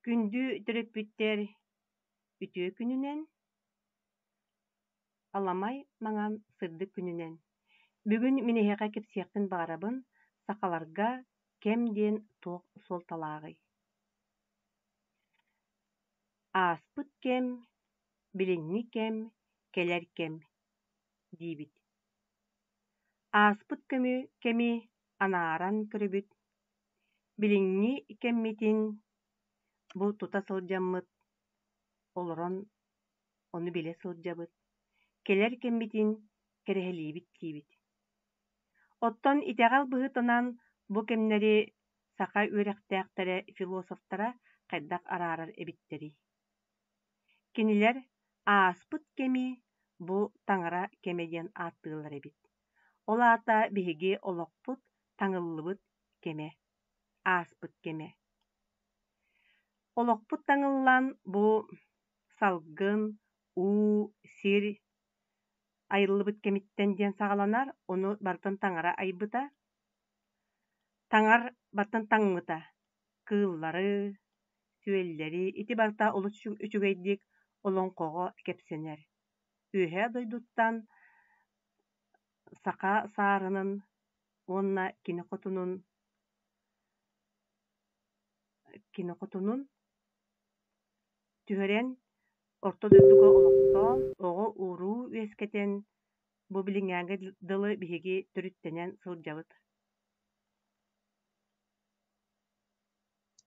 Күндү төрөппүттер үтүө күнүнен, аламай маҥан сырдык күнүнен. Бүгүн минеһиэхэ кэпсиэхтин баҕарабын, сакаларга кэм диэн туох суолталааҕый. Ааспыт кэм, билиҥҥи кэм, кэлэр кэм диибит. Ааспыт кэми анааран көрүбүт, билиҥҥи кэммитин бу тута сылдьаммыт, олорон ону билэ сылдьабыт, кэлэр кэммитин кэрэһэлиибит тиибит. Оттон итэҕэл быһытынан бу кэмнэри саха үөрэхтээхтэрэ философтара хайдах араарар эбиттэрий. Кинилэр ааспыт кэми бу таҥара кэмэ диэн ааттыылар эбит. Ол аата биһиги олохпут таҥыллыбыт кэмэ, ааспыт кэмэ. Олохпут таҥыллан бу салгын, уу, сир айыллыбыт кэмиттэн диэн саҕаланар, ону бартын таҥара айбыта. Таҥар бартын таҥмыта, кыыллары, сүөллэри ити барта олус үчүгэйдик олоҥхоҕо кэпсэнэр. Үөһэ дойдуттан саха саарынын уонна кини хотунун түһэрэн орто дойдуга олохтоон, оҕо ууруу үөскэтэн бу билиҥҥээҥҥи дылы биһиги төрүттэнэн сылдьабыт.